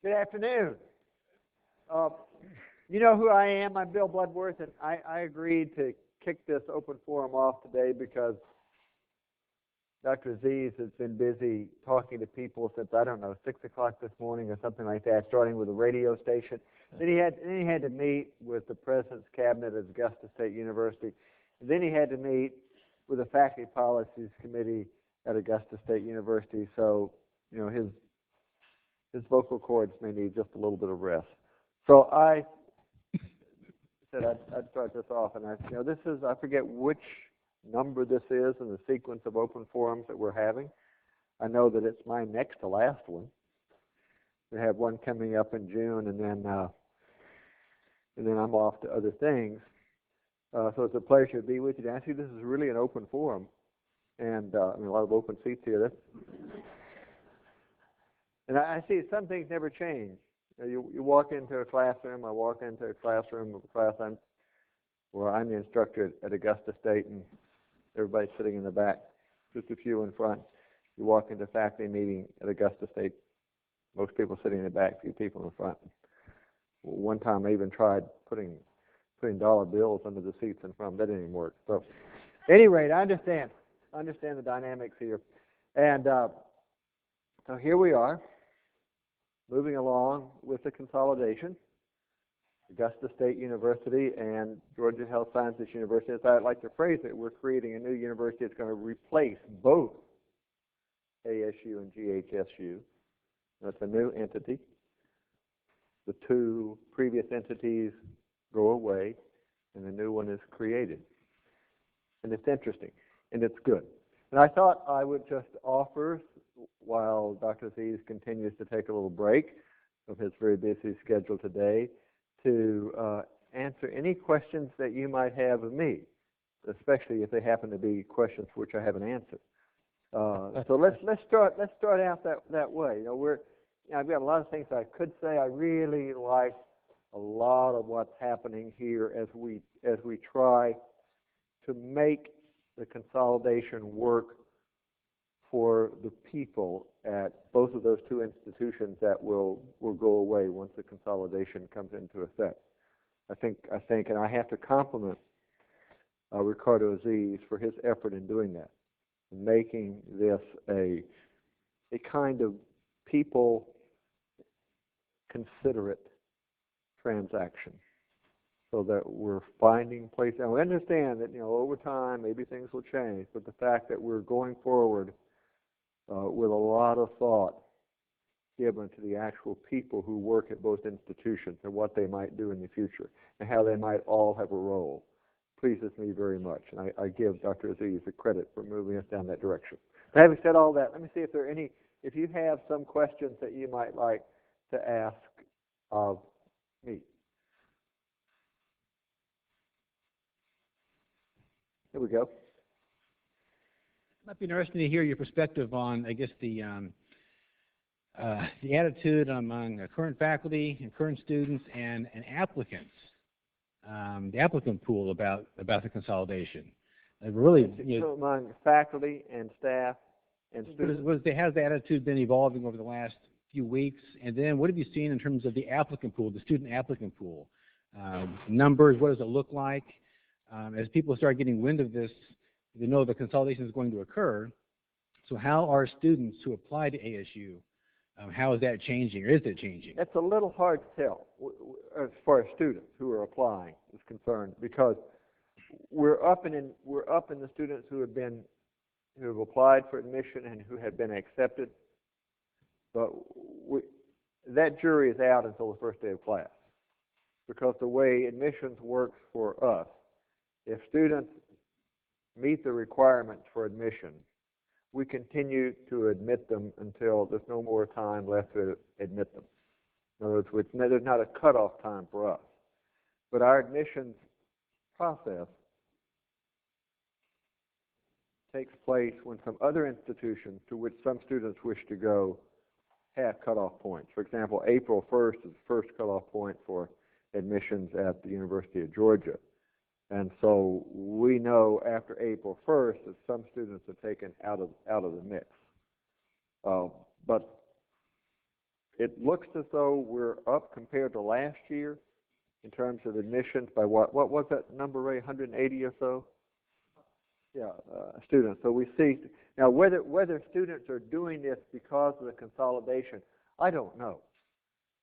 Good afternoon. You know who I am. I'm Bill Bloodworth, and I agreed to kick this open forum off today because Dr. Azziz has been busy talking to people since, I don't know, 6 o'clock this morning or something like that, starting with a radio station. Then he had to meet with the President's Cabinet at Augusta State University. And then he had to meet with the Faculty Policies Committee at Augusta State University. So, you know, his vocal cords may need just a little bit of rest. So I said I'd start this off, and this is, I forget which number this is in the sequence of open forums that we're having. I know that it's my next to last one. We have one coming up in June, and then I'm off to other things. So it's a pleasure to be with you. I see this is really an open forum, and a lot of open seats here. And I see some things never change. You walk into a classroom. I walk into a classroom of a class where I'm the instructor at Augusta State, and everybody's sitting in the back, just a few in front. You walk into a faculty meeting at Augusta State, most people sitting in the back, few people in front. One time I even tried putting dollar bills under the seats in front. That didn't even work. So, at any rate, I understand the dynamics here, and so here we are, moving along with the consolidation. Augusta State University and Georgia Health Sciences University. As I like to phrase it, we're creating a new university that's going to replace both ASU and GHSU. That's a new entity. The two previous entities go away, and the new one is created. And it's interesting, and it's good. And I thought I would just offer, while Dr. Azziz continues to take a little break of his very busy schedule today, to answer any questions that you might have of me, especially if they happen to be questions for which I have an answer. So let's start out that way. I've got a lot of things I could say. I really like a lot of what's happening here as we try to make the consolidation work for the people at both of those two institutions that will go away once the consolidation comes into effect. I think, and I have to compliment Ricardo Azziz for his effort in doing that, in making this a kind of people considerate transaction, so that we're finding places. And we understand that over time maybe things will change, but the fact that we're going forward with a lot of thought given to the actual people who work at both institutions and what they might do in the future and how they might all have a role pleases me very much. And I give Dr. Azziz the credit for moving us down that direction. Now, having said all that, let me see if you have some questions that you might like to ask of me. Here we go. It might be interesting to hear your perspective on, I guess, the attitude among current faculty and current students and applicants, the applicant pool about the consolidation. Among faculty and staff and students. Has the attitude been evolving over the last few weeks? And then what have you seen in terms of the applicant pool, the student applicant pool? Numbers, what does it look like? As people start getting wind of this, they know the consolidation is going to occur. So how are students who apply to ASU, how is that changing, or is it changing? That's a little hard to tell as far as students who are applying is concerned, because we're up in the students who have applied for admission and who have been accepted. But that jury is out until the first day of class, because the way admissions works for us, if students meet the requirements for admission, we continue to admit them until there's no more time left to admit them. In other words, there's not a cutoff time for us. But our admissions process takes place when some other institutions to which some students wish to go have cutoff points. For example, April 1st is the first cutoff point for admissions at the University of Georgia. And so we know after April 1st that some students are taken out of the mix. But it looks as though we're up compared to last year in terms of admissions by what was that number, Ray? 180 or so? Yeah, students. So we see now whether students are doing this because of the consolidation, I don't know.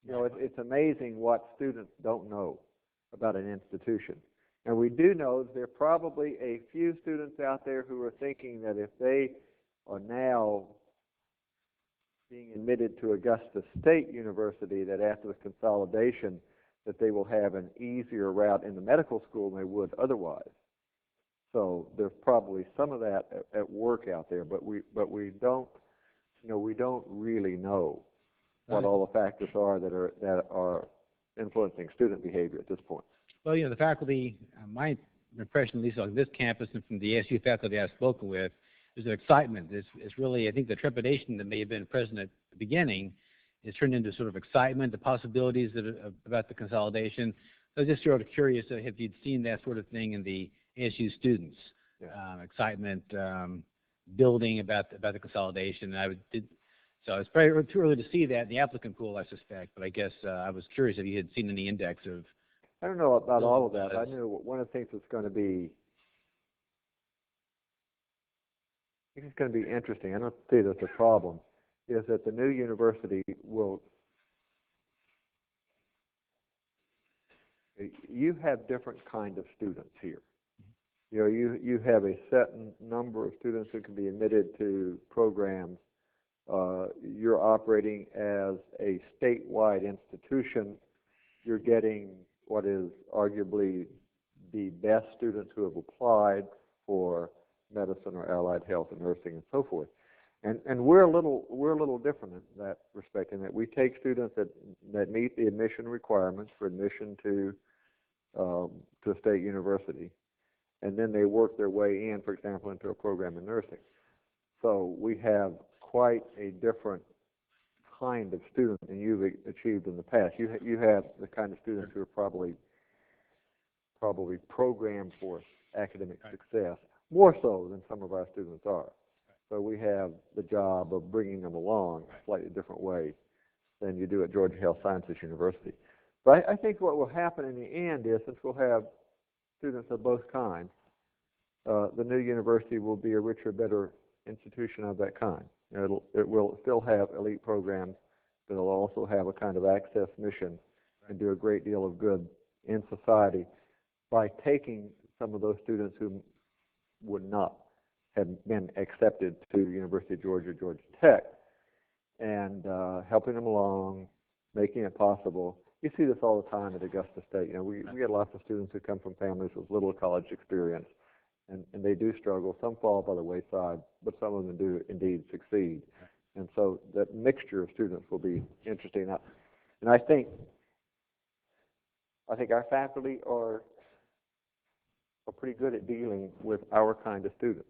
You know, it's amazing what students don't know about an institution. And we do know that there are probably a few students out there who are thinking that if they are now being admitted to Augusta State University, that after the consolidation, that they will have an easier route in the medical school than they would otherwise. So there's probably some of that at work out there, but we don't, you know, we don't really know what all the factors are that are influencing student behavior at this point. Well, you know, the faculty, my impression, at least on this campus and from the ASU faculty I've spoken with, is an excitement. It's really, I think the trepidation that may have been present at the beginning is turned into sort of excitement, the possibilities about the consolidation. So I was just sort of curious if you'd seen that sort of thing in the ASU students, excitement, building about the consolidation. So it's probably too early to see that in the applicant pool, I suspect, but I guess I was curious if you had seen any index of. I don't know about all of that. I know one of the things that's going to be, I think it's going to be interesting. I don't see that's a problem, is that the new university will, you have different kind of students here. You know, you have a set number of students who can be admitted to programs. You're operating as a statewide institution. You're getting what is arguably the best students who have applied for medicine or allied health and nursing and so forth. And we're a little different in that respect, in that we take students that meet the admission requirements for admission to a state university, and then they work their way in, for example, into a program in nursing. So we have quite a different kind of student than you've achieved in the past. You have the kind of students who are probably programmed for academic success, more so than some of our students are. So we have the job of bringing them along a slightly different way than you do at Georgia Health Sciences University. But I think what will happen in the end is, since we'll have students of both kinds, the new university will be a richer, better institution of that kind. It will still have elite programs, but it'll also have a kind of access mission and do a great deal of good in society by taking some of those students who would not have been accepted to the University of Georgia, Georgia Tech, and helping them along, making it possible. You see this all the time at Augusta State. You know, we get lots of students who come from families with little college experience, and they do struggle. Some fall by the wayside, but some of them do indeed succeed. And so that mixture of students will be interesting. And I think our faculty are pretty good at dealing with our kind of students,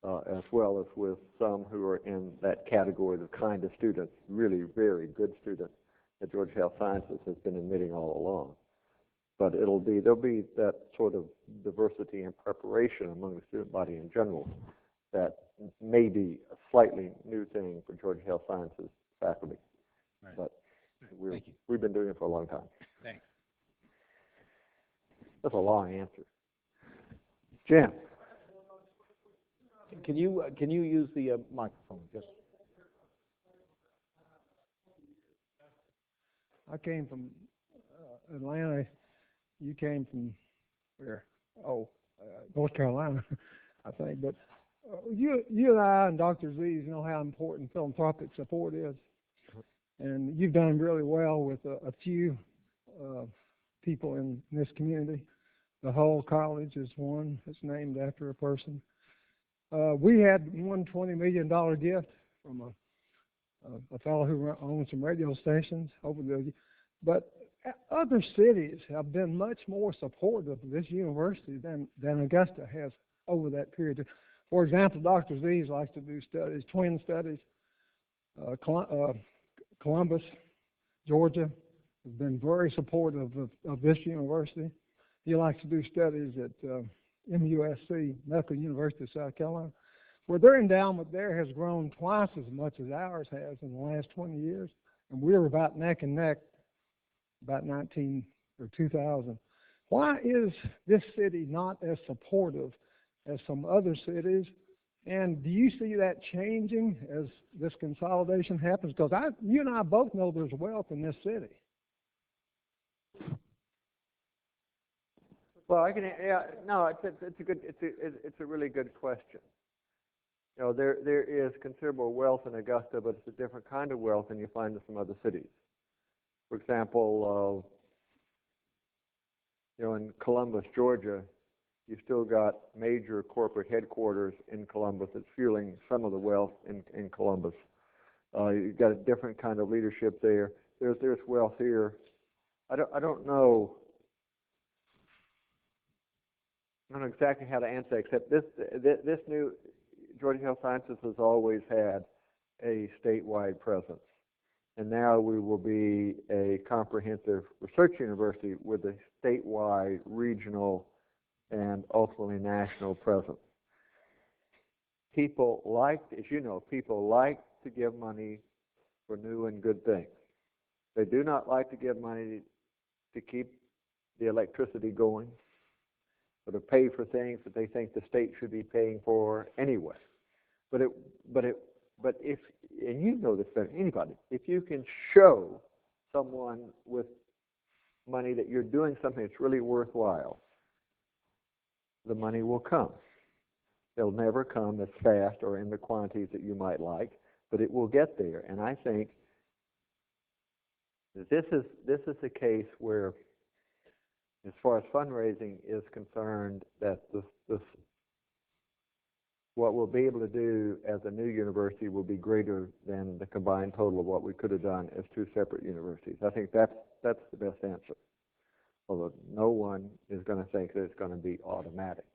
as well as with some who are in that category, the kind of students, really very good students that Georgia Health Sciences has been admitting all along. But there'll be that sort of diversity and preparation among the student body in general that may be a slightly new thing for Georgia Health Sciences faculty. Right. But we've been doing it for a long time. Thanks. That's a long answer. Jim. Can you use the microphone? Just. I came from Atlanta. You came from where? North Carolina, I think. But you and I and Dr. Azziz know how important philanthropic support is, and you've done really well with a few people in this community. The whole college is one that's named after a person. We had one $20 million gift from a fellow who owns some radio stations over there. But other cities have been much more supportive of this university than Augusta has over that period. For example, Dr. Azziz likes to do studies, twin studies. Columbus, Georgia, has been very supportive of this university. He likes to do studies at MUSC, Medical University of South Carolina, where their endowment there has grown twice as much as ours has in the last 20 years. and we were about neck and neck about 2000. Why is this city not as supportive as some other cities? And do you see that changing as this consolidation happens? Because you and I both know there's wealth in this city. Well, no, it's a really good question. You know, there is considerable wealth in Augusta, but it's a different kind of wealth than you find in some other cities. For example, you know, in Columbus, Georgia, you still got major corporate headquarters in Columbus that's fueling some of the wealth in Columbus. You've got a different kind of leadership there. There's wealth here. I don't know exactly how to answer, except this new Georgia Health Sciences has always had a statewide presence, and now we will be a comprehensive research university with a statewide, regional, and ultimately national presence. People like, as you know, people like to give money for new and good things. They do not like to give money to keep the electricity going, or to pay for things that they think the state should be paying for anyway. But if, and you know this better than anybody, if you can show someone with money that you're doing something that's really worthwhile, the money will come. It'll never come as fast or in the quantities that you might like, but it will get there. And I think this is a case where, as far as fundraising is concerned, that what we'll be able to do as a new university will be greater than the combined total of what we could have done as two separate universities. I think that's the best answer. Although no one is going to think that it's going to be automatic,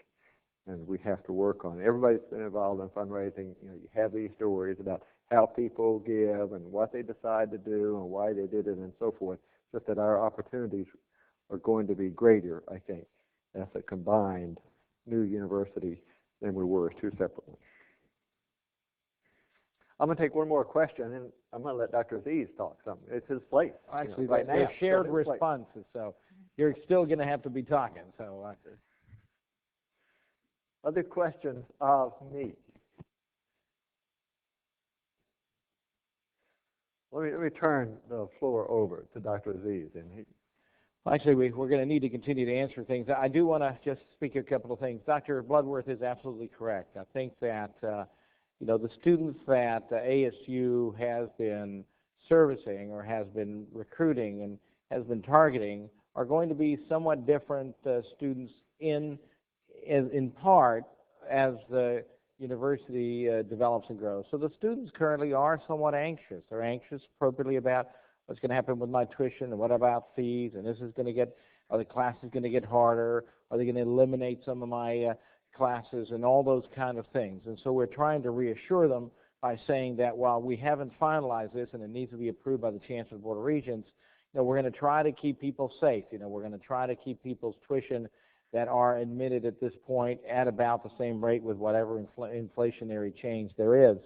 and we have to work on it. Everybody's been involved in fundraising. You know, you have these stories about how people give and what they decide to do and why they did it and so forth. Just that our opportunities are going to be greater, I think, as a combined new university than we were as two separate ones. I'm going to take one more question, and I'm going to let Dr. Azziz talk something. It's his place. Actually, right now. they're shared It's his place. responses, so you're still going to have to be talking. So, other questions of me? Let me turn the floor over to Dr. Azziz, and he. Actually, we're going to need to continue to answer things. I do want to just speak a couple of things. Dr. Bloodworth is absolutely correct. I think that you know, the students that ASU has been servicing or has been recruiting and has been targeting are going to be somewhat different students in part as the university develops and grows. So the students currently are somewhat anxious. They're anxious appropriately about what's going to happen with my tuition and what about fees, and this is going to get, are the classes going to get harder? Are they going to eliminate some of my classes and all those kind of things? And so we're trying to reassure them by saying that while we haven't finalized this and it needs to be approved by the Chancellor Board of Regents, you know, we're going to try to keep people safe. You know, we're going to try to keep people's tuition that are admitted at this point at about the same rate with whatever inflationary change there is.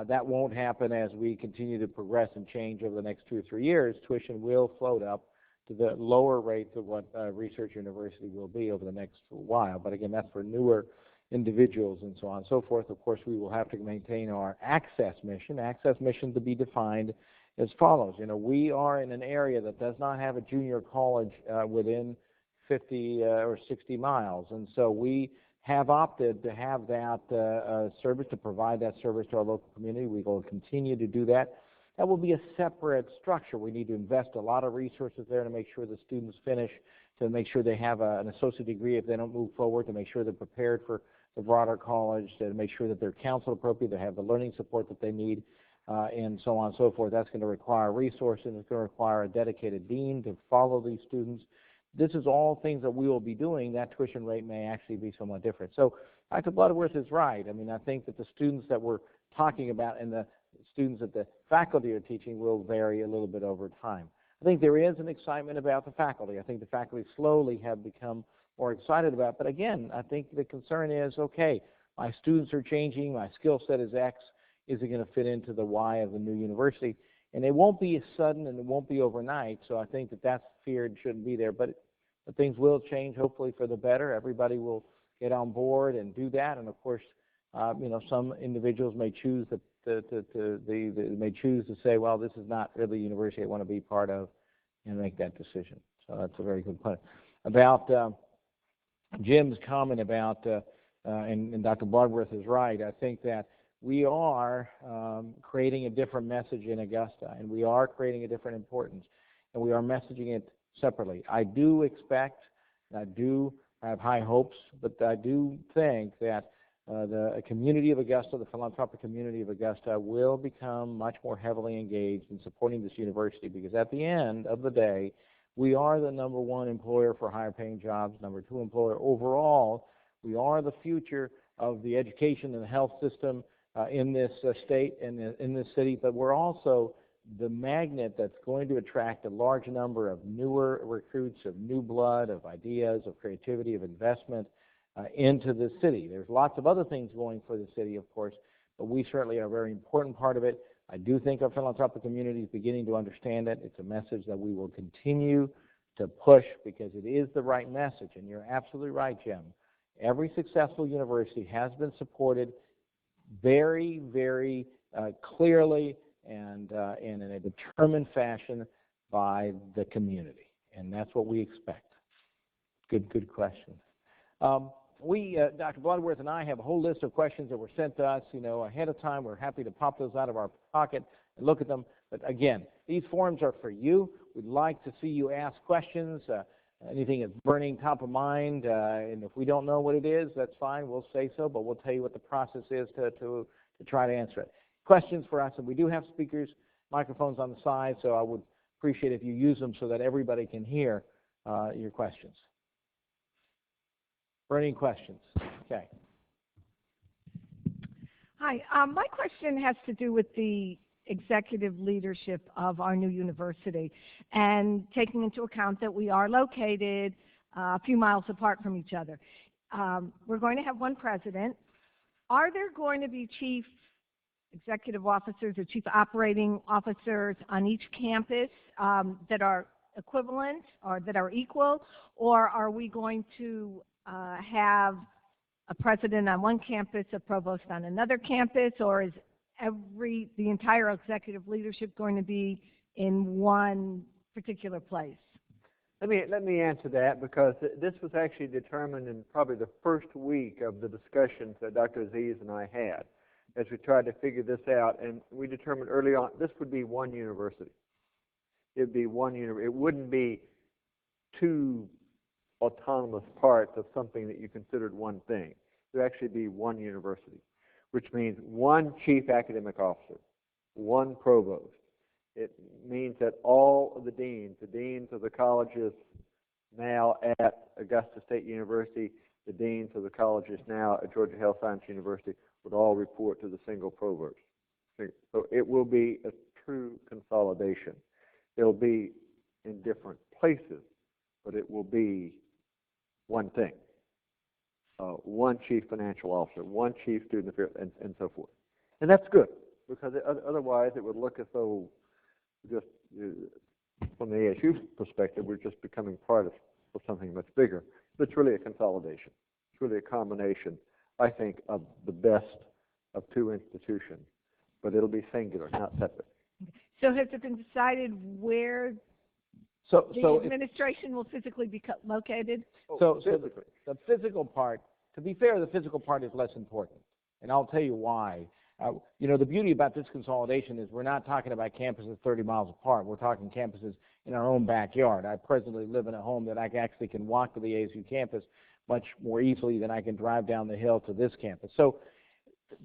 That won't happen as we continue to progress and change over the next 2 or 3 years. Tuition will float up to the lower rates of what research university will be over the next while. But again, that's for newer individuals and so on and so forth. Of course, we will have to maintain our access mission to be defined as follows. You know, we are in an area that does not have a junior college within 50 or 60 miles, and so we have opted to have that service, to provide that service to our local community. We will continue to do that. That will be a separate structure. We need to invest a lot of resources there to make sure the students finish, to make sure they have an associate degree if they don't move forward, to make sure they're prepared for the broader college, to make sure that they're counseled appropriately, they have the learning support that they need, and so on and so forth. That's going to require resources. It's going to require a dedicated dean to follow these students. This is all things that we will be doing. That tuition rate may actually be somewhat different. So Dr. Bloodworth is right. I mean, I think that the students that we're talking about and the students that the faculty are teaching will vary a little bit over time. I think there is an excitement about the faculty. I think the faculty slowly have become more excited about it. But again, I think the concern is, okay, my students are changing, my skill set is X, is it going to fit into the Y of the new university? And it won't be sudden and it won't be overnight, so I think that that's feared shouldn't be there. But things will change, hopefully for the better. Everybody will get on board and do that. And of course, some individuals may choose may choose to say, well, this is not really a university I want to be part of, and make that decision. So that's a very good point. About Jim's comment about, and Dr. Bloodworth is right, I think that we are creating a different message in Augusta, and we are creating a different importance, and we are messaging it separately. I do expect, I do have high hopes, but I do think that the community of Augusta, the philanthropic community of Augusta, will become much more heavily engaged in supporting this university, because at the end of the day, we are the #1 employer for higher paying jobs, #2 employer overall. We are the future of the education and the health system in this state and in this city, but we're also the magnet that's going to attract a large number of newer recruits, of new blood, of ideas, of creativity, of investment into the city. There's lots of other things going for the city, of course, but we certainly are a very important part of it. I do think our philanthropic community is beginning to understand it. It's a message that we will continue to push because it is the right message, and you're absolutely right, Jim. Every successful university has been supported very, very clearly and in a determined fashion by the community, and that's what we expect. Good question. Dr. Bloodworth and I have a whole list of questions that were sent to us, ahead of time. We're happy to pop those out of our pocket and look at them. But again, these forums are for you. We'd like to see you ask questions, anything that's burning top of mind, and if we don't know what it is, that's fine. We'll say so, but we'll tell you what the process is to try to answer it. Questions for us, and we do have speakers, microphones on the side, so I would appreciate if you use them so that everybody can hear your questions. Burning questions. Okay. Hi. My question has to do with the executive leadership of our new university, and taking into account that we are located a few miles apart from each other. We're going to have one president. Are there going to be chief executive officers or chief operating officers on each campus that are equivalent or that are equal, or are we going to have a president on one campus, a provost on another campus, or is the entire executive leadership going to be in one particular place? Let me answer that, because this was actually determined in probably the first week of the discussions that Dr. Azziz and I had as we tried to figure this out, and we determined early on this would be one university. It would be one university. It wouldn't be two autonomous parts of something that you considered one thing. It would actually be one university, which means one chief academic officer, one provost. It means that all of the deans of the colleges now at Augusta State University, the deans of the colleges now at Georgia Health Science University would all report to the single provost. So it will be a true consolidation. It'll be in different places, but it will be one thing. One chief financial officer, one chief student affairs, and so forth. And that's good, because otherwise it would look as though just from the ASU perspective, we're just becoming part of something much bigger. But it's really a consolidation. It's really a combination, I think, of the best of two institutions. But it'll be singular, not separate. So has it been decided where the administration will physically be located? So the physical part, to be fair, the physical part is less important. And I'll tell you why. The beauty about this consolidation is we're not talking about campuses 30 miles apart. We're talking campuses in our own backyard. I presently live in a home that I actually can walk to the ASU campus much more easily than I can drive down the hill to this campus. So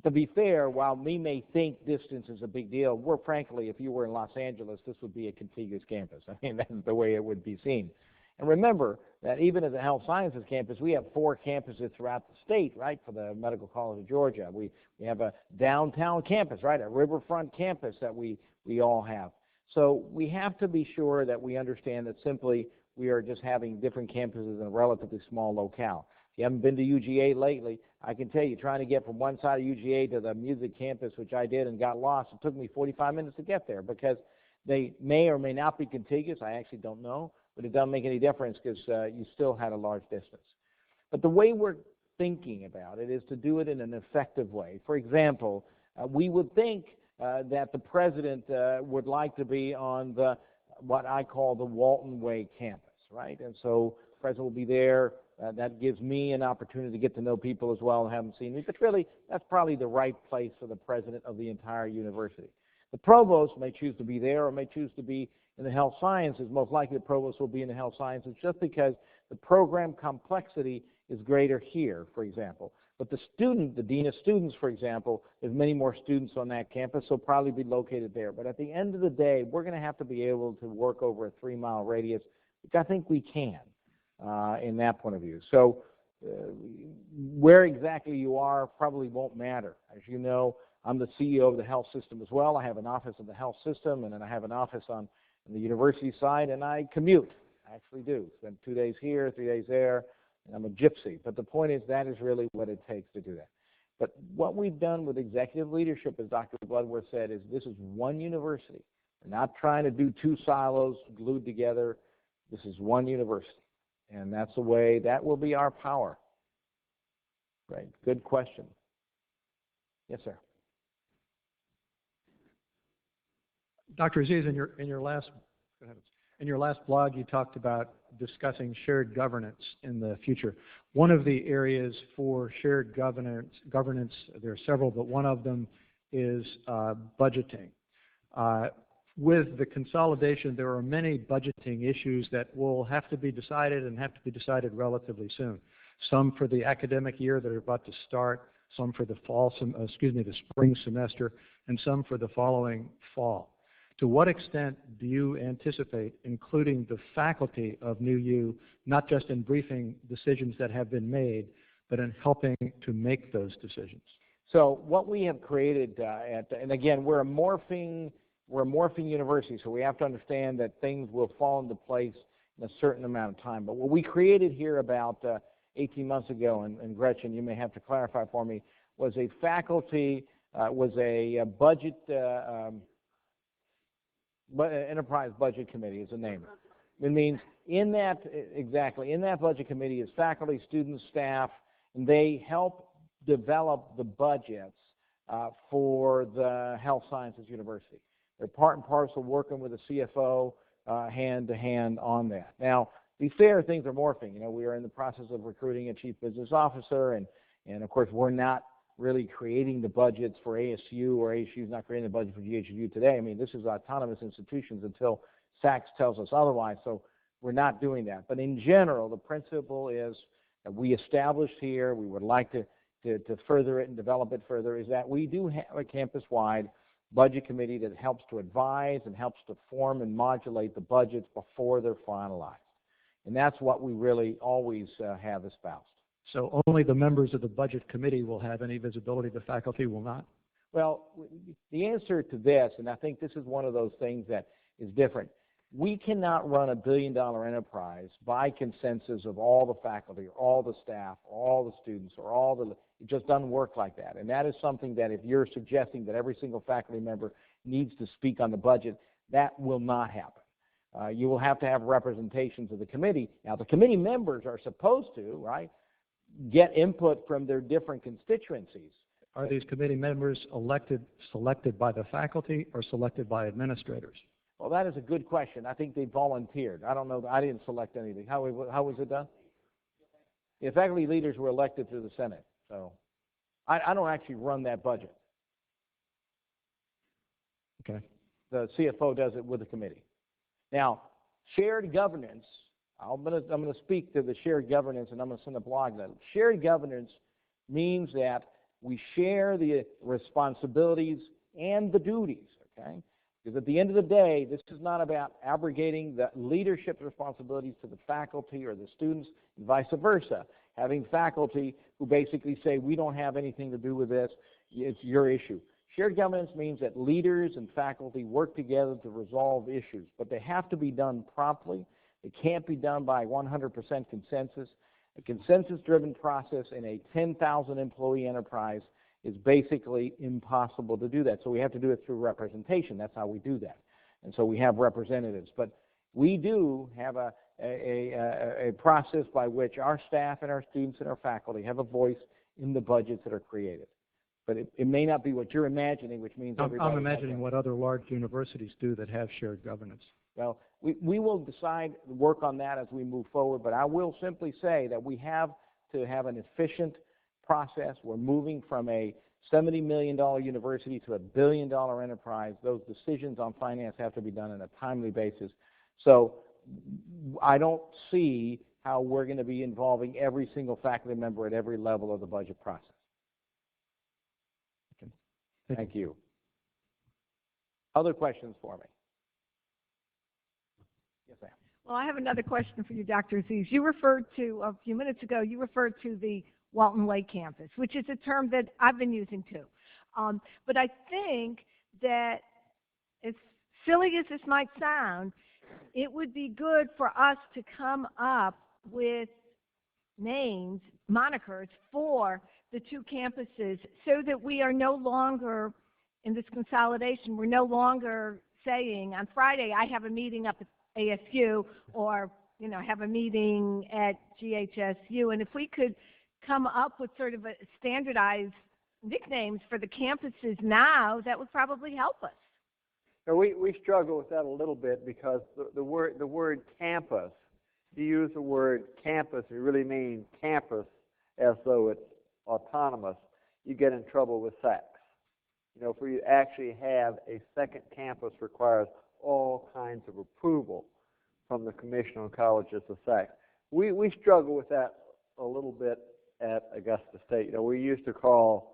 to be fair, while we may think distance is a big deal, frankly, if you were in Los Angeles, this would be a contiguous campus. I mean, that's the way it would be seen. And remember that even at the Health Sciences campus, we have 4 campuses throughout the state, right, for the Medical College of Georgia. We have a downtown campus, right, a riverfront campus that we all have. So we have to be sure that we understand that simply we are just having different campuses in a relatively small locale. If you haven't been to UGA lately, I can tell you, trying to get from one side of UGA to the music campus, which I did and got lost, it took me 45 minutes to get there, because They may or may not be contiguous. I actually don't know, but it doesn't make any difference because you still had a large distance. But the way we're thinking about it is to do it in an effective way. For example, we would think that the president would like to be on what I call the Walton Way campus, right? And so the president will be there. That gives me an opportunity to get to know people as well and haven't seen me. But really, that's probably the right place for the president of the entire university. The provost may choose to be there or may choose to be in the health sciences. Most likely the provost will be in the health sciences just because the program complexity is greater here, for example. But the student, the dean of students, for example, there's many more students on that campus, so probably be located there. But at the end of the day, we're going to have to be able to work over a 3-mile radius, which I think we can in that point of view. So where exactly you are probably won't matter. As you know, I'm the CEO of the health system as well. I have an office in the health system, and then I have an office on the university side, and I commute. I actually do. Spend 2 days here, 3 days there, and I'm a gypsy. But the point is that is really what it takes to do that. But what we've done with executive leadership, as Dr. Bloodworth said, is this is one university. We're not trying to do 2 silos glued together. This is one university. And that's the way, that will be our power. Right, good question. Yes, sir. Dr. Azziz, in your last blog, you talked about discussing shared governance in the future. One of the areas for shared governance, there are several, but one of them is budgeting. With the consolidation, there are many budgeting issues that will have to be decided and have to be decided relatively soon. Some for the academic year that are about to start, some for the the spring semester, and some for the following fall. To what extent do you anticipate including the faculty of New U, not just in briefing decisions that have been made, but in helping to make those decisions? So what we have created, and again, we're a morphing university, so we have to understand that things will fall into place in a certain amount of time. But what we created here about 18 months ago, and Gretchen, you may have to clarify for me, was a faculty, budget, enterprise budget committee is the name. It means in that budget committee is faculty, students, staff, and they help develop the budgets for the health sciences university. They're part and parcel working with the CFO hand to hand on that. Now, be fair, things are morphing. You know, we are in the process of recruiting a chief business officer, and of course, we're not really creating the budgets for ASU, or ASU is not creating the budget for GHSU today. I mean, this is autonomous institutions until SACS tells us otherwise, so we're not doing that. But in general, the principle is that we established here, we would like to further it and develop it further, is that we do have a campus-wide budget committee that helps to advise and helps to form and modulate the budgets before they're finalized. And that's what we really always have espoused. So only the members of the budget committee will have any visibility, the faculty will not? Well, the answer to this, and I think this is one of those things that is different, we cannot run a billion-dollar enterprise by consensus of all the faculty, or all the staff, or all the students, or it just doesn't work like that. And that is something that if you're suggesting that every single faculty member needs to speak on the budget, that will not happen. You will have to have representations of the committee. Now, the committee members are supposed to, right, get input from their different constituencies. Are these committee members selected by the faculty or selected by administrators? Well, that is a good question. I think they volunteered. I don't know. I didn't select anything. How was it done? The faculty leaders were elected through the Senate. So I don't actually run that budget. Okay. The CFO does it with the committee. Now, shared governance, I'm going to speak to the shared governance, and I'm going to send a blog letter. Shared governance means that we share the responsibilities and the duties, okay? Because at the end of the day, this is not about abrogating the leadership responsibilities to the faculty or the students, and vice versa. Having faculty who basically say, we don't have anything to do with this, it's your issue. Shared governance means that leaders and faculty work together to resolve issues, but they have to be done promptly. It can't be done by 100% consensus. A consensus-driven process in a 10,000-employee enterprise is basically impossible to do that. So we have to do it through representation. That's how we do that. And so we have representatives. But we do have a process by which our staff and our students and our faculty have a voice in the budgets that are created. But it may not be what you're imagining, which means everybody... I'm imagining what other large universities do that have shared governance. Well, we will work on that as we move forward, but I will simply say that we have to have an efficient process. We're moving from a $70 million university to a $1 billion enterprise. Those decisions on finance have to be done on a timely basis. So I don't see how we're going to be involving every single faculty member at every level of the budget process. Okay. Thank you. Other questions for me? Yes, ma'am. Well, I have another question for you, Dr. Azziz. You referred to, a few minutes ago, you referred to the Walton Way campus, which is a term that I've been using too. But I think that, as silly as this might sound, it would be good for us to come up with names, monikers for the two campuses so that we are no longer, in this consolidation, we're no longer saying, on Friday I have a meeting up at ASU, or, you know, have a meeting at GHSU. And if we could come up with sort of a standardized nicknames for the campuses now, that would probably help us. So we struggle with that a little bit because the word campus, you use the word campus, you really mean campus as though it's autonomous, you get in trouble with SACs. You know, for you to actually have a second campus requires all kinds of approval from the Commission on Colleges of SACs. We struggle with that a little bit at Augusta State. You know, we used to call,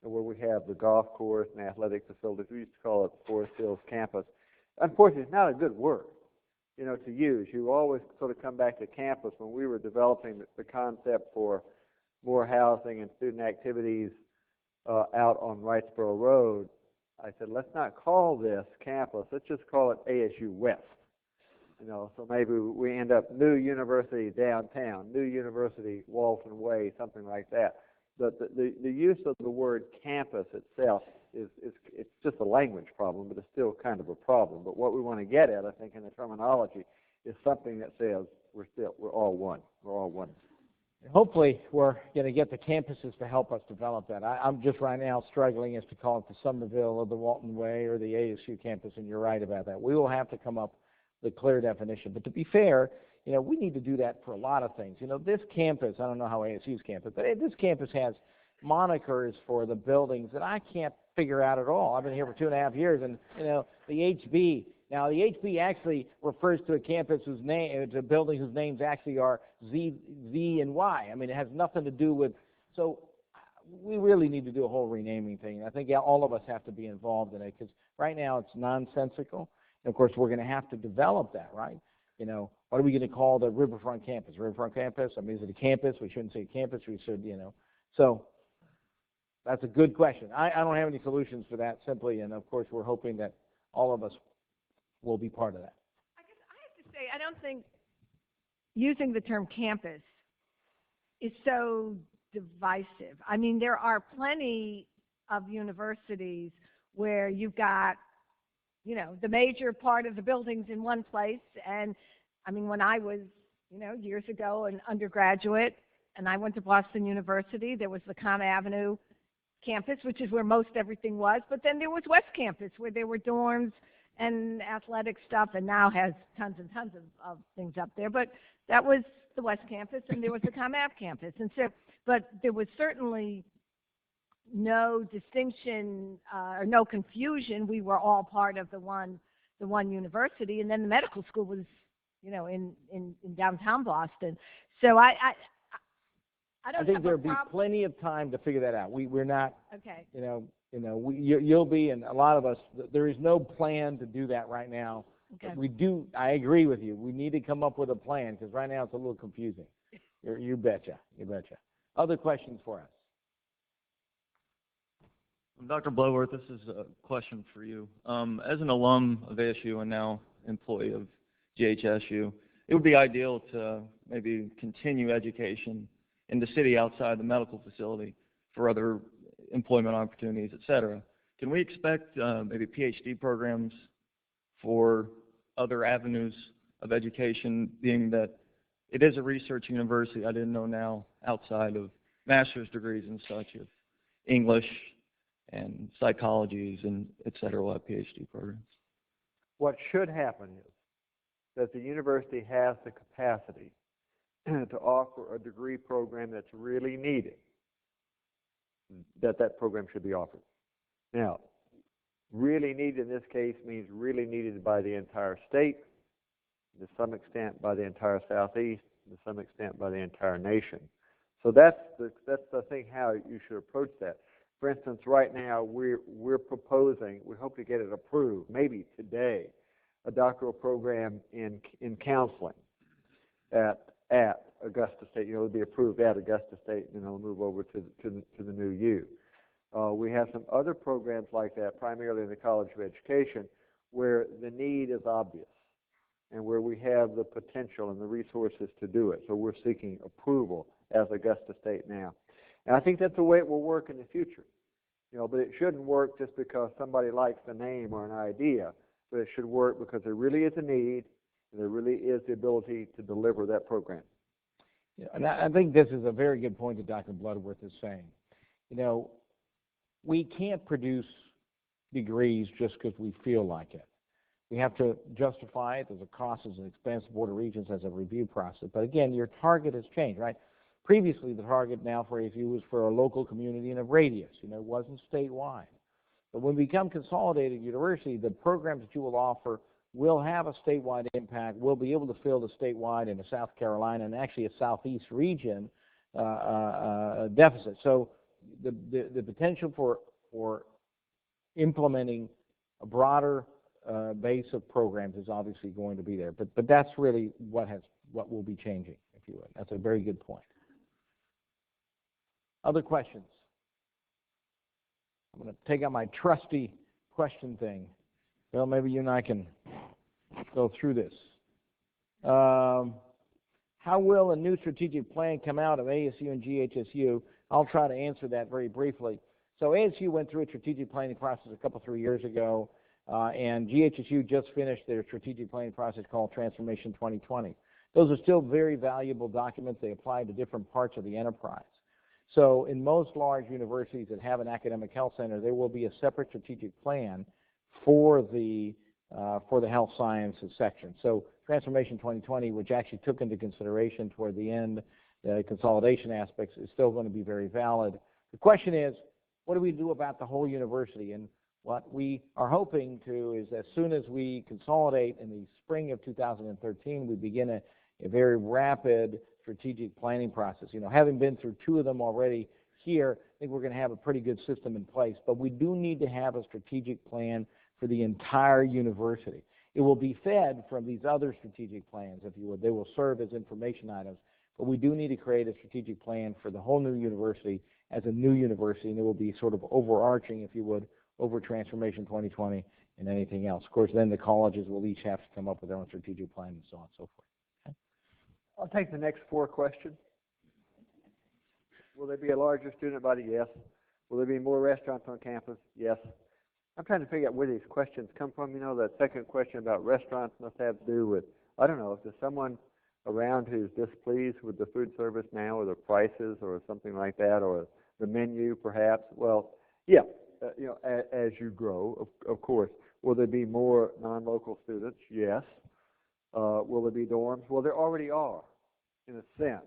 where we have the golf course and athletic facilities, we used to call it Forest Hills campus. Unfortunately, it's not a good word, you know, to use. You always sort of come back to campus. When we were developing the concept for more housing and student activities out on Wrightsboro Road, I said, let's not call this campus, let's just call it ASU West. You know, so maybe we end up New University Downtown, New University Walton Way, something like that. But the use of the word campus itself it's just a language problem, but it's still kind of a problem. But what we want to get at, I think, in the terminology is something that says we're all one. We're all one. Hopefully, we're going to get the campuses to help us develop that. I'm just right now struggling as to call it the Somerville or the Walton Way or the ASU campus, and you're right about that. We will have to come up with a clear definition. But to be fair, you know, we need to do that for a lot of things. You know, this campus, I don't know how ASU's campus, but this campus has monikers for the buildings that I can't figure out at all. I've been here for 2.5 years, and, you know, the HB. Now, the HB actually refers to a campus whose name, it's a building whose names actually are Z and Y. I mean, it has nothing to do with, so we really need to do a whole renaming thing. I think all of us have to be involved in it, because right now it's nonsensical. And of course, we're going to have to develop that, right? You know, what are we going to call the Riverfront campus? Riverfront campus? I mean, is it a campus? We shouldn't say campus. We should, you know. So that's a good question. I don't have any solutions for that simply, and of course, we're hoping that all of us will be part of that. I guess I have to say, I don't think using the term campus is so divisive. I mean, there are plenty of universities where you've got, you know, the major part of the buildings in one place. And I mean, when I was, you know, years ago an undergraduate and I went to Boston University, there was the Comm Avenue campus, which is where most everything was. But then there was West Campus, where there were dorms and athletic stuff, and now has tons and tons of things up there. But that was the West Campus, and there was the Comm Ave campus. And so, but there was certainly no distinction or no confusion. We were all part of the one university, and then the medical school was, you know, in downtown Boston. So I think there'll be plenty of time to figure that out. We're not, okay. You'll be, and a lot of us, there is no plan to do that right now. Okay. We do, I agree with you. We need to come up with a plan, because right now it's a little confusing. You betcha, you betcha. Other questions for us? Dr. Bloodworth, this is a question for you. As an alum of ASU and now employee of GHSU, it would be ideal to maybe continue education in the city outside the medical facility for other employment opportunities, et cetera. Can we expect maybe PhD programs for other avenues of education, being that it is a research university. I didn't know now, outside of master's degrees and such, of English and psychologies and et cetera, we'll have PhD programs. What should happen is that the university has the capacity to offer a degree program that's really needed, that program should be offered. Now, really needed in this case means really needed by the entire state, to some extent by the entire Southeast, to some extent by the entire nation. So that's the thing how you should approach that. For instance, right now we're proposing, we hope to get it approved, maybe today, a doctoral program in counseling at Augusta State. You know, it'll be approved at Augusta State, and then it'll move over to the new U. We have some other programs like that, primarily in the College of Education, where the need is obvious and where we have the potential and the resources to do it. So we're seeking approval as Augusta State now. And I think that's the way it will work in the future. You know, but it shouldn't work just because somebody likes the name or an idea, but it should work because there really is a need and there really is the ability to deliver that program. Yeah, and I think this is a very good point that Dr. Bloodworth is saying. You know, we can't produce degrees just because we feel like it. We have to justify it. There's a cost, there's an expense. Board of Regents has a review process. But again, your target has changed, right? Previously, the target now for ASU was for a local community in a radius. You know, it wasn't statewide. But when we become consolidated university, the programs that you will offer will have a statewide impact. We'll be able to fill the statewide and the South Carolina and actually a Southeast region deficit. So the potential for implementing a broader base of programs is obviously going to be there. But that's really what will be changing, if you would. That's a very good point. Other questions? I'm going to take out my trusty question thing. Well, maybe you and I can go through this. How will a new strategic plan come out of ASU and GHSU? I'll try to answer that very briefly. So ASU went through a strategic planning process a couple, 3 years ago, and GHSU just finished their strategic planning process called Transformation 2020. Those are still very valuable documents. They apply to different parts of the enterprise. So in most large universities that have an academic health center, there will be a separate strategic plan for the health sciences section. So Transformation 2020, which actually took into consideration toward the end the consolidation aspects, is still going to be very valid. The question is, what do we do about the whole university? And what we are hoping to is, as soon as we consolidate in the spring of 2013, we begin a very rapid strategic planning process. You know, having been through 2 of them already here, I think we're going to have a pretty good system in place. But we do need to have a strategic plan for the entire university. It will be fed from these other strategic plans, if you would. They will serve as information items. But we do need to create a strategic plan for the whole new university as a new university, and it will be sort of overarching, if you would, over Transformation 2020 and anything else. Of course, then the colleges will each have to come up with their own strategic plan and so on and so forth. Okay? I'll take the next 4 questions. Will there be a larger student body? Yes. Will there be more restaurants on campus? Yes. I'm trying to figure out where these questions come from. You know, that second question about restaurants must have to do with, I don't know, if there's someone around who's displeased with the food service now, or the prices, or something like that, or the menu, perhaps. Well, yeah, you know, as you grow, of course. Will there be more non-local students? Yes. Will there be dorms? Well, there already are, in a sense.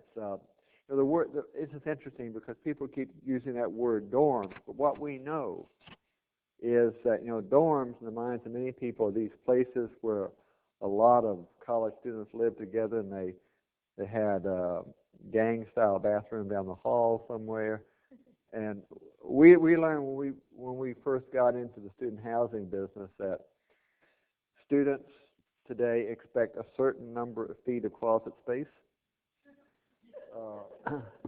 The word, it's just interesting because people keep using that word dorms, but what we know is that, you know, dorms in the minds of many people are these places where a lot of college students live together, and they had a gang-style bathroom down the hall somewhere. And we learned when we first got into the student housing business that students today expect a certain number of feet of closet space.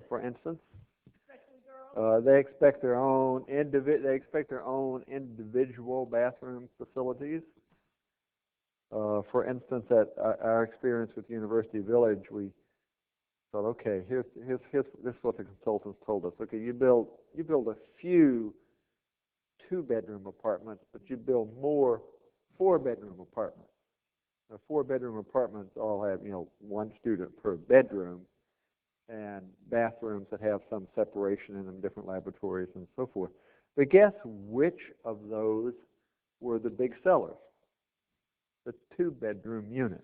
For instance, they expect their own individual bathroom facilities. For instance, at our experience with University Village, we thought, okay, this is what the consultants told us. Okay, you build a few 2-bedroom apartments, but you build more 4-bedroom apartment. Now, 4-bedroom apartments all have, one student per bedroom, and bathrooms that have some separation in them, different laboratories and so forth. But guess which of those were the big sellers? The 2-bedroom units.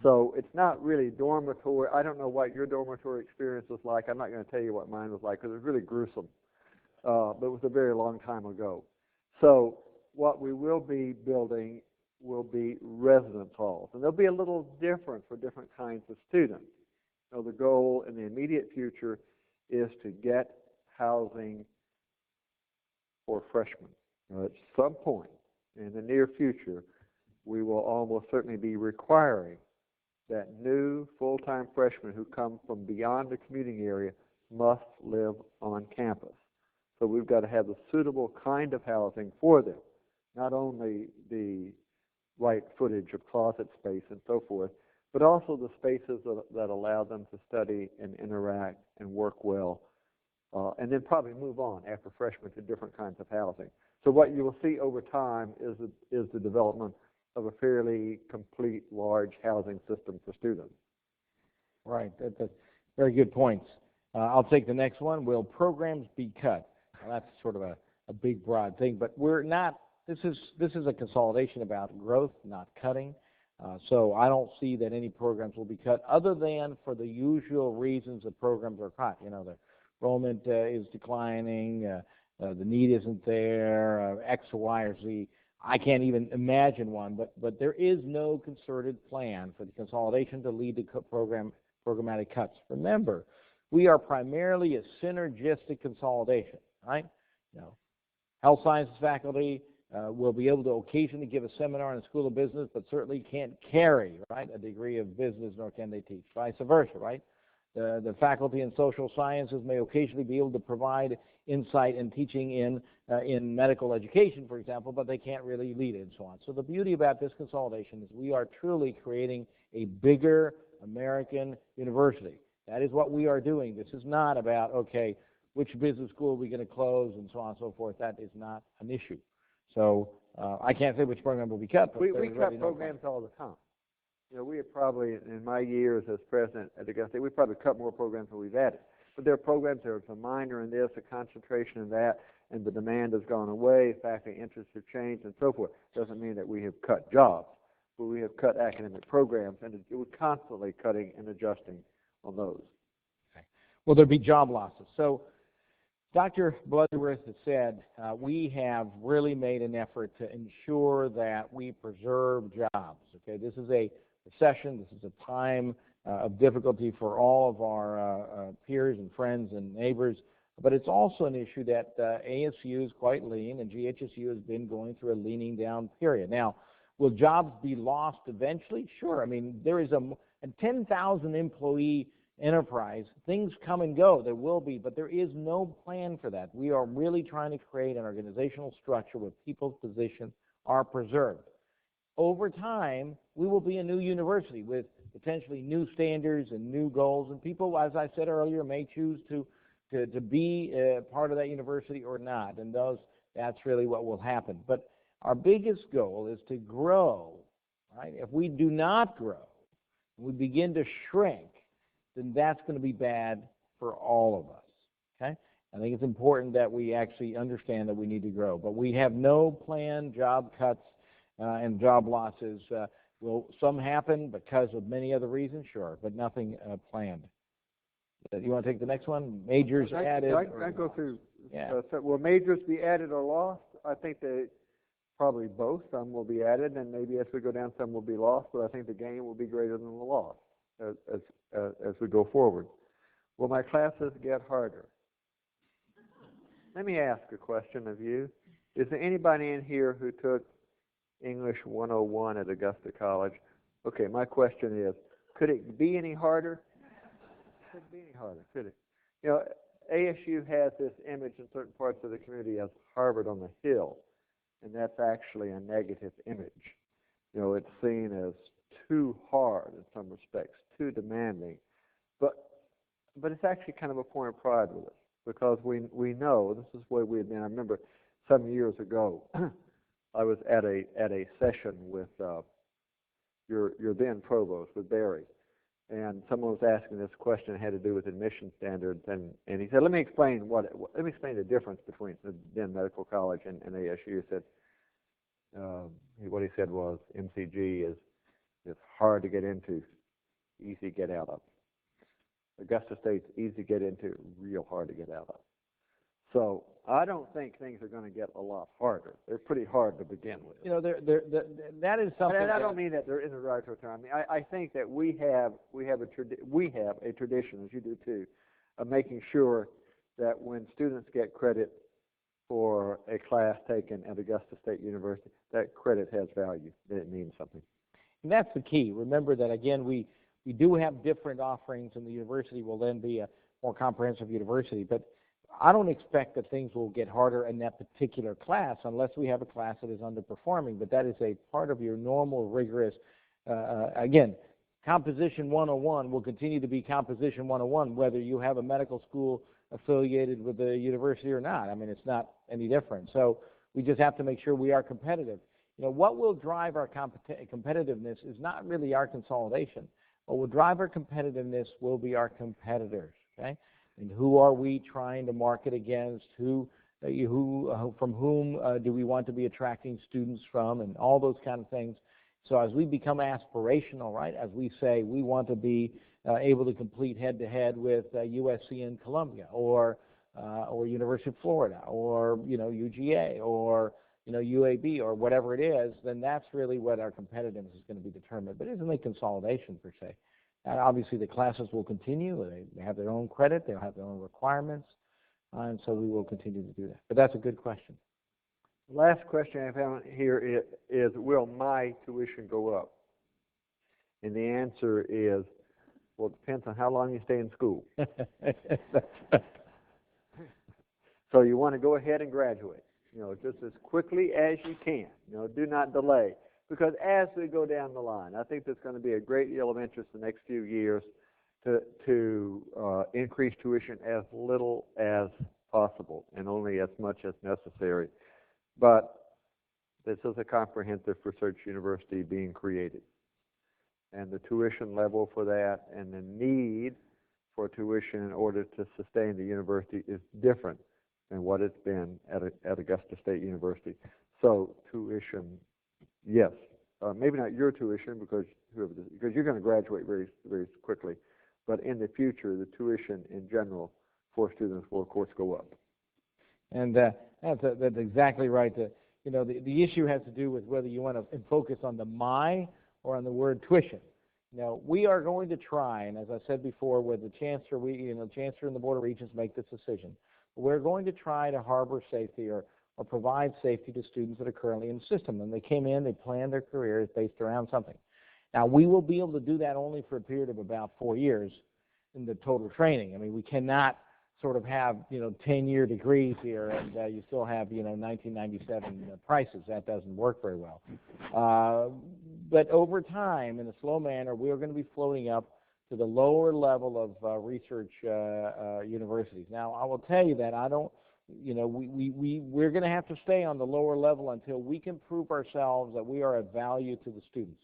So it's not really dormitory. I don't know what your dormitory experience was like. I'm not going to tell you what mine was like because it was really gruesome. But it was a very long time ago. So what we will be building will be residence halls. And they'll be a little different for different kinds of students. So the goal in the immediate future is to get housing for freshmen. At some point in the near future, we will almost certainly be requiring that new full-time freshmen who come from beyond the commuting area must live on campus. So we've got to have the suitable kind of housing for them, not only the right footage of closet space and so forth, but also the spaces that allow them to study and interact and work well, and then probably move on after freshmen to different kinds of housing. So what you will see over time is the development of a fairly complete, large housing system for students. Right. That's very good points. I'll take the next one. Will programs be cut? Well, that's sort of a big, broad thing, but we're not. This is a consolidation about growth, not cutting. So I don't see that any programs will be cut other than for the usual reasons that programs are cut. The enrollment is declining, the need isn't there, X or Y or Z. I can't even imagine one, but there is no concerted plan for the consolidation to lead to programmatic cuts. Remember, we are primarily a synergistic consolidation, right? Health sciences faculty will be able to occasionally give a seminar in the School of Business, but certainly can't carry, right, a degree of business, nor can they teach. Vice versa, right? The faculty in social sciences may occasionally be able to provide insight and teaching in medical education, for example, but they can't really lead it and so on. So the beauty about this consolidation is we are truly creating a bigger American university. That is what we are doing. This is not about, okay, which business school are we going to close and so on and so forth. That is not an issue. So I can't say which program will be cut. But we cut programs all the time. We have probably, in my years as president at Augusta, we probably cut more programs than we've added. But there are programs that are a minor in this, a concentration in that, and the demand has gone away, faculty interests have changed, and so forth. Doesn't mean that we have cut jobs, but we have cut academic programs, and we're constantly cutting and adjusting on those. Okay. Will there be job losses? So Dr. Bloodworth has said we have really made an effort to ensure that we preserve jobs. Okay, this is a recession. This is a time of difficulty for all of our peers and friends and neighbors. But it's also an issue that ASU is quite lean, and GHSU has been going through a leaning down period. Now, will jobs be lost eventually? Sure. I mean, there is a 10,000 employee enterprise. Things come and go. There will be, but there is no plan for that. We are really trying to create an organizational structure where people's positions are preserved. Over time, we will be a new university with potentially new standards and new goals, and people, as I said earlier, may choose to be part of that university or not, and that's really what will happen. But our biggest goal is to grow, right? If we do not grow, we begin to shrink, then that's going to be bad for all of us, okay? I think it's important that we actually understand that we need to grow, but we have no planned job cuts and job losses. Will some happen because of many other reasons? Sure, but nothing planned. You want to take the next one? Majors added? I go through. Yeah. Will majors be added or lost? I think that probably both. Some will be added, and maybe as we go down, some will be lost, but I think the gain will be greater than the loss as we go forward. Will my classes get harder? Let me ask a question of you. Is there anybody in here who took English 101 at Augusta College? Okay, my question is, could it be any harder? Could it be any harder, could it? ASU has this image in certain parts of the community as Harvard on the Hill, and that's actually a negative image. It's seen as too hard in some respects, too demanding. But it's actually kind of a point of pride with us, because we know this is where we had been. I remember some years ago, I was at a session with your then provost, with Barry, and someone was asking this question that had to do with admission standards, and he said, let me explain the difference between the then medical college and ASU. He said, what he said was, MCG is hard to get into, easy to get out of. Augusta State's easy to get into, real hard to get out of. So I don't think things are going to get a lot harder. They're pretty hard to begin with. You know, that is something. And I don't mean that they're in the right term. I mean, I think that we have a tradition, as you do too, of making sure that when students get credit for a class taken at Augusta State University, that credit has value, that it means something. And that's the key. Remember that, again, we do have different offerings, and the university will then be a more comprehensive university. But I don't expect that things will get harder in that particular class unless we have a class that is underperforming. But that is a part of your normal, rigorous, again, Composition 101 will continue to be Composition 101 whether you have a medical school affiliated with the university or not. I mean, it's not any different. So we just have to make sure we are competitive. You know, what will drive our competitiveness is not really our consolidation. What will drive our competitiveness will be our competitors, okay? And who are we trying to market against? From whom do we want to be attracting students from, and all those kind of things. So as we become aspirational, right, as we say we want to be able to compete head-to-head with USC in Columbia, or University of Florida, or UGA, or UAB, or whatever it is, then that's really what our competitiveness is going to be determined. But it isn't a consolidation per se. And obviously, the classes will continue. They have their own credit. They'll have their own requirements. And so we will continue to do that. But that's a good question. The last question I found here is, will my tuition go up? And the answer is, well, it depends on how long you stay in school. So you want to go ahead and graduate, just as quickly as you can. Do not delay. Because as we go down the line, I think there's going to be a great deal of interest in the next few years to increase tuition as little as possible and only as much as necessary. But this is a comprehensive research university being created. And the tuition level for that and the need for tuition in order to sustain the university is different than what it's been at Augusta State University. So tuition, yes, maybe not your tuition because you're going to graduate very, very quickly, but in the future, the tuition in general for students will, of course, go up. And that's exactly right. The issue has to do with whether you want to focus on the "my" or on the word tuition. We are going to try, and as I said before, with the chancellor, chancellor and the Board of Regents make this decision. We're going to try to harbor safety or provide safety to students that are currently in the system. And they came in, they planned their careers based around something. Now, we will be able to do that only for a period of about 4 years in the total training. I mean, we cannot sort of have, 10-year degrees here and you still have, 1997 prices. That doesn't work very well. But over time, in a slow manner, we are going to be floating up to the lower level of research universities. Now, I will tell you that I don't, we're going to have to stay on the lower level until we can prove ourselves that we are of value to the students.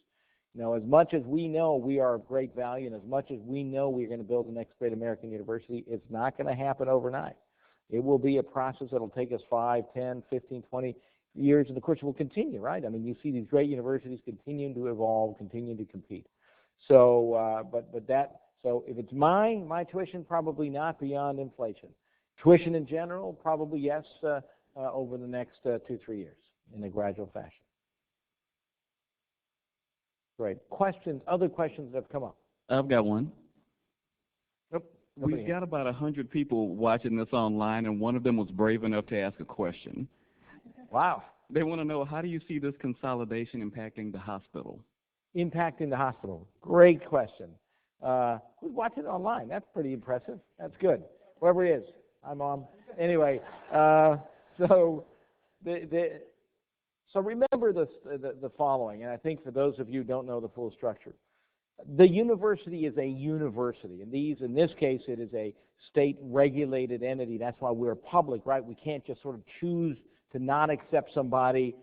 As much as we know we are of great value and as much as we know we're going to build the next great American university, it's not going to happen overnight. It will be a process that will take us 5, 10, 15, 20 years, and of course it will continue, right? I mean, you see these great universities continuing to evolve, continuing to compete. So, so if it's my tuition, probably not beyond inflation. Tuition in general, probably yes, over the next 2-3 years in a gradual fashion. Great. Questions, other questions that have come up? I've got one. Nope. We've got about 100 people watching this online, and one of them was brave enough to ask a question. Wow. They want to know, how do you see this consolidation impacting the hospital? Impacting the hospital. Great question. Who's watching online? That's pretty impressive. That's good. Whoever it is. Hi, Mom. Anyway, so remember the following, and I think for those of you who don't know the full structure. The university is a university, and in this case, it is a state-regulated entity. That's why we're public, right? We can't just sort of choose to not accept somebody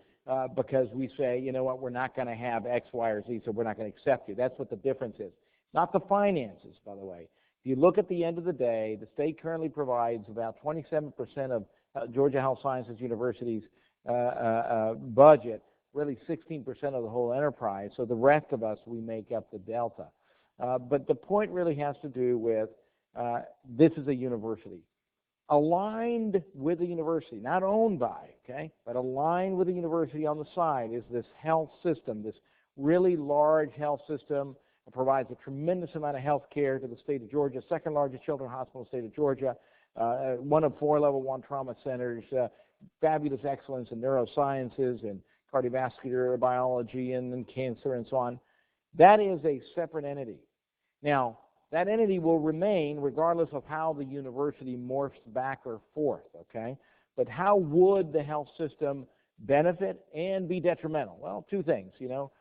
because we say, you know what, we're not going to have X, Y, or Z, so we're not going to accept you. That's what the difference is. Not the finances, by the way. If you look at the end of the day, the state currently provides about 27% of Georgia Health Sciences University's budget, really 16% of the whole enterprise, so the rest of us, we make up the delta. But the point really has to do with this is a university. Aligned with the university, not owned by, okay, but aligned with the university on the side is this health system, this really large health system. It provides a tremendous amount of health care to the state of Georgia, second largest children's hospital in the state of Georgia, one of 4 level 1 trauma centers, fabulous excellence in neurosciences and cardiovascular biology and cancer and so on. That is a separate entity. Now, that entity will remain regardless of how the university morphs back or forth, okay? But how would the health system benefit and be detrimental? Well, 2 things, you know.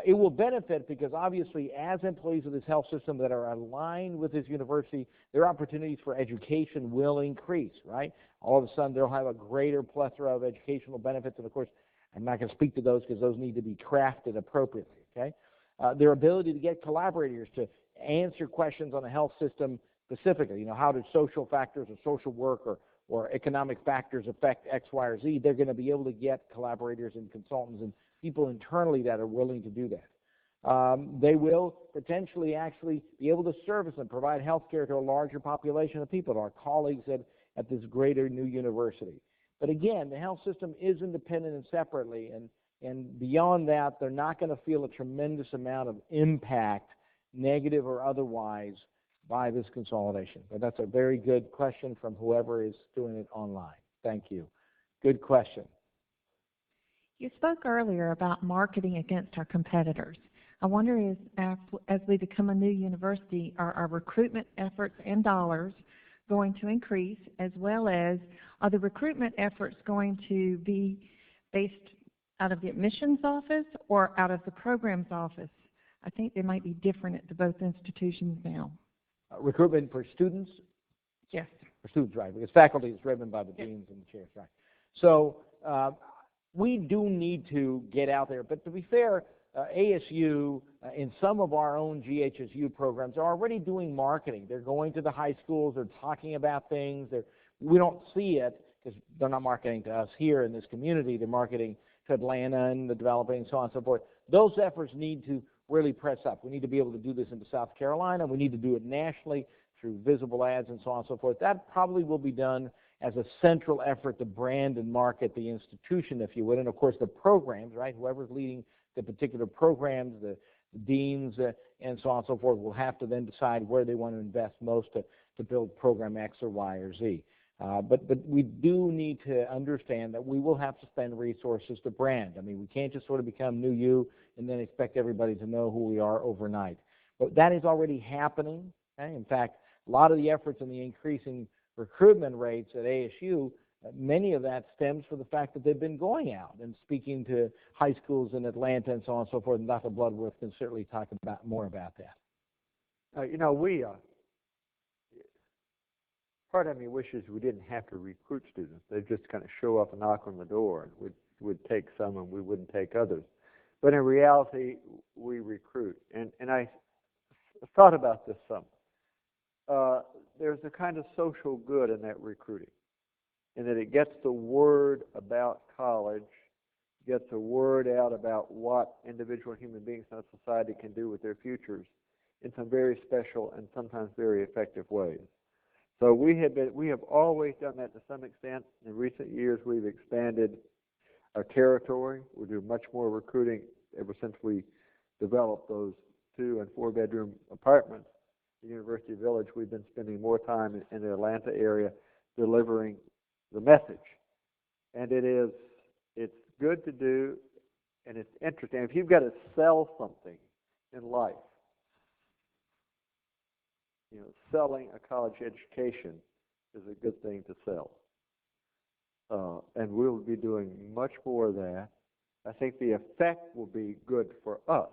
It will benefit because obviously as employees of this health system that are aligned with this university, their opportunities for education will increase, right? All of a sudden they'll have a greater plethora of educational benefits, and of course I'm not going to speak to those because those need to be crafted appropriately, okay? Their ability to get collaborators to answer questions on the health system specifically, you know, how do social factors or social work or economic factors affect X, Y, or Z, they're going to be able to get collaborators and consultants and people internally that are willing to do that. They will potentially actually be able to service and provide health care to a larger population of people, to our colleagues at this greater new university. But again, the health system is independent and separately, and beyond that, they're not going to feel a tremendous amount of impact, negative or otherwise, by this consolidation. But that's a very good question from whoever is doing it online. Thank you. Good question. You spoke earlier about marketing against our competitors. I wonder as we become a new university, are our recruitment efforts and dollars going to increase, as well as are the recruitment efforts going to be based out of the admissions office or out of the programs office? I think they might be different at both institutions now. Recruitment for students? Yes. For students, right, because faculty is driven by the deans and the chairs, right. So we do need to get out there, but to be fair, ASU, in some of our own GHSU programs, are already doing marketing. They're going to the high schools, they're talking about things. We don't see it because they're not marketing to us here in this community. They're marketing to Atlanta and the developing and so on and so forth. Those efforts need to really press up. We need to be able to do this into South Carolina. We need to do it nationally through visible ads and so on and so forth. That probably will be done as a central effort to brand and market the institution, if you would. And of course the programs, right? Whoever's leading the particular programs, the deans and so on and so forth will have to then decide where they want to invest most to build program X or Y or Z. But we do need to understand that we will have to spend resources to brand. I mean, we can't just sort of become New U and then expect everybody to know who we are overnight. But that is already happening. Okay? In fact, a lot of the efforts in the increasing recruitment rates at ASU, many of that stems from the fact that they've been going out and speaking to high schools in Atlanta and so on and so forth, and Dr. Bloodworth can certainly talk more about that. You know, part of me wishes we didn't have to recruit students. They'd just kind of show up and knock on the door, and we'd take some and we wouldn't take others. But in reality, we recruit. And I thought about this some. There's a kind of social good in that recruiting, in that it gets the word about college, gets the word out about what individual human beings in a society can do with their futures in some very special and sometimes very effective ways. So we have always done that to some extent. In recent years, we've expanded our territory. We do much more recruiting ever since we developed those 2- and 4-bedroom apartments. The University Village, we've been spending more time in the Atlanta area delivering the message. And it's good to do, and it's interesting. If you've got to sell something in life, you know, selling a college education is a good thing to sell. And we'll be doing much more of that. I think the effect will be good for us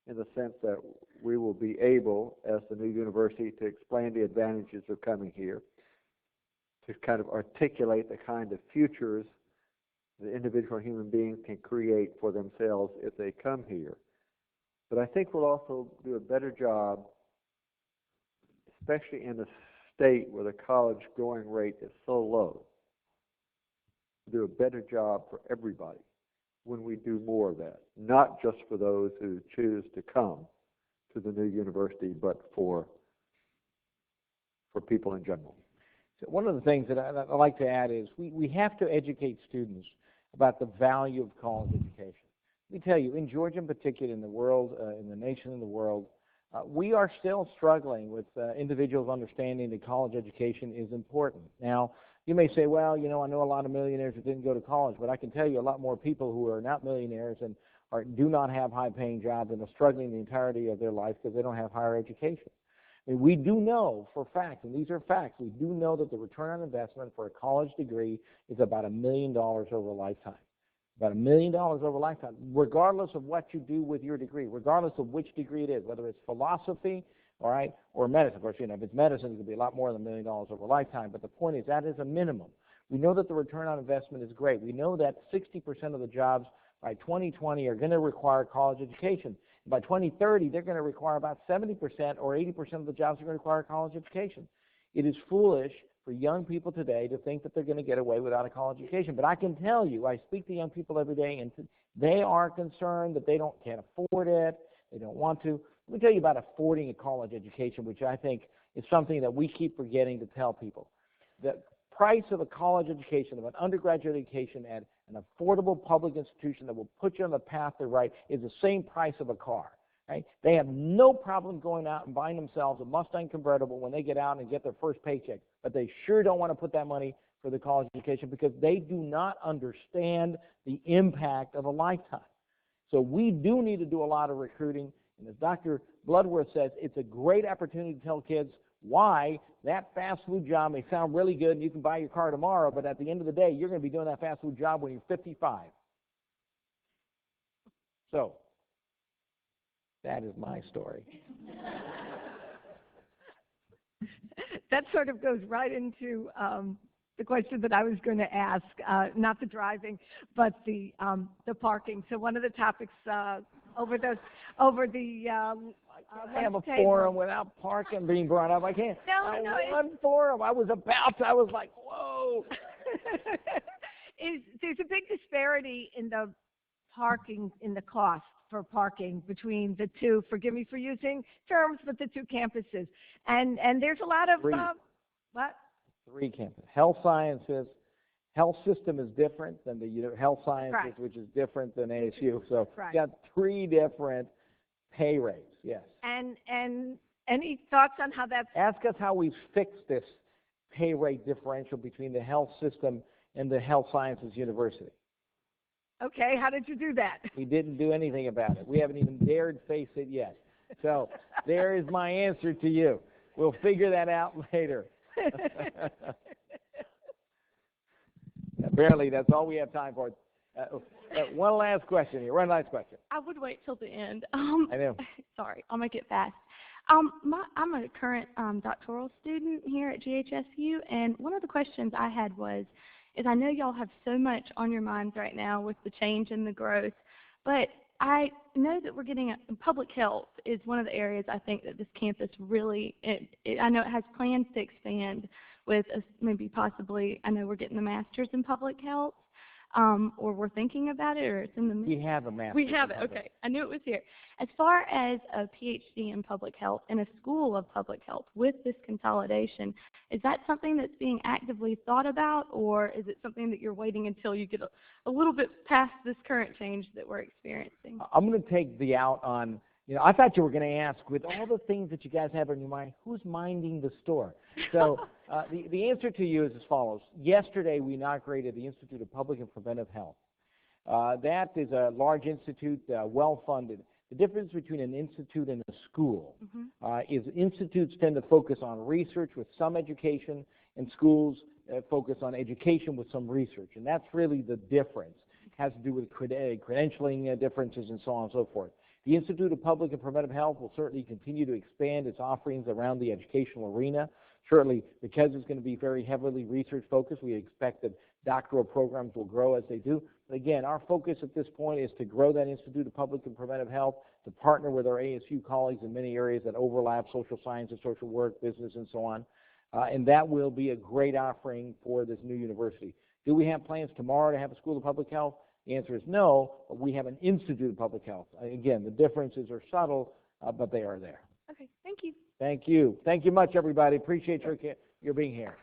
in the sense that we will be able, as the new university, to explain the advantages of coming here, to kind of articulate the kind of futures the individual human beings can create for themselves if they come here. But I think we'll also do a better job, especially in a state where the college going rate is so low, do a better job for everybody when we do more of that, not just for those who choose to come to the new university, but for people in general. So one of the things that I'd like to add is we have to educate students about the value of college education. Let me tell you, in Georgia in particular, in the world, in the nation, in the world, we are still struggling with individuals understanding that college education is important. Now, you may say, well, you know, I know a lot of millionaires that didn't go to college, but I can tell you a lot more people who are not millionaires and do not have high-paying jobs and are struggling the entirety of their life because they don't have higher education. I mean, we do know for facts, and these are facts, we do know that the return on investment for a college degree is about $1 million over a lifetime. About $1 million over a lifetime, regardless of what you do with your degree, regardless of which degree it is, whether it's philosophy, all right, or medicine. Of course, you know, if it's medicine, it could be a lot more than $1 million over a lifetime, but the point is that is a minimum. We know that the return on investment is great. We know that 60% of the jobs by 2020 are going to require college education. By 2030, they're going to require about 70% or 80% of the jobs are going to require college education. It is foolish for young people today to think that they're going to get away without a college education. But I can tell you, I speak to young people every day, and they are concerned that they can't afford it, they don't want to. Let me tell you about affording a college education, which I think is something that we keep forgetting to tell people. The price of a college education, of an undergraduate education at an affordable public institution that will put you on the path to right is the same price of a car. Right? They have no problem going out and buying themselves a Mustang convertible when they get out and get their first paycheck, but they sure don't want to put that money for the college education because they do not understand the impact of a lifetime. So we do need to do a lot of recruiting, and as Dr. Bloodworth says, it's a great opportunity to tell kids why that fast food job may sound really good and you can buy your car tomorrow, but at the end of the day, you're going to be doing that fast food job when you're 55. So that is my story. That sort of goes right into the question that I was going to ask, not the driving, but the parking. So one of the topics over the I have a forum without parking being brought up. I can't. No, one forum. I was like, whoa. There's a big disparity in the parking, in the cost for parking between the two, forgive me for using terms, but the two campuses. And there's a lot of, what? 3 campuses. Health sciences, health system is different than the health sciences, right, which is different than ASU. So right, you got 3 different pay rates, yes. And any thoughts on how that's... Ask us how we fixed this pay rate differential between the health system and the health sciences university. Okay, how did you do that? We didn't do anything about it. We haven't even dared face it yet. So there is my answer to you. We'll figure that out later. Apparently, that's all we have time for. One last question here. One last question. I would wait till the end. I know. Sorry, I'll make it fast. I'm a current doctoral student here at GHSU, and one of the questions I had is I know y'all have so much on your minds right now with the change and the growth, but I know that we're getting public health is one of the areas I think that this campus really, I know it has plans to expand with maybe possibly, I know we're getting the master's in public health, or we're thinking about it, or it's in the... We have a master's. We have it, okay. I knew it was here. As far as a PhD in public health in a school of public health with this consolidation, is that something that's being actively thought about, or is it something that you're waiting until you get a little bit past this current change that we're experiencing? I'm going to take the out on, I thought you were going to ask, with all the things that you guys have on your mind, who's minding the store? So the answer to you is as follows. Yesterday, we inaugurated the Institute of Public and Preventive Health. That is a large institute, well-funded. The difference between an institute and a school is institutes tend to focus on research with some education, and schools focus on education with some research. And that's really the difference. It has to do with credentialing differences and so on and so forth. The Institute of Public and Preventive Health will certainly continue to expand its offerings around the educational arena. Certainly, because it's going to be very heavily research-focused, we expect that doctoral programs will grow as they do. But again, our focus at this point is to grow that Institute of Public and Preventive Health, to partner with our ASU colleagues in many areas that overlap, social sciences, social work, business, and so on. And that will be a great offering for this new university. Do we have plans tomorrow to have a School of Public Health? The answer is no, but we have an Institute of Public Health. Again, the differences are subtle, but they are there. Okay, thank you. Thank you. Thank you much, everybody. Appreciate your being here.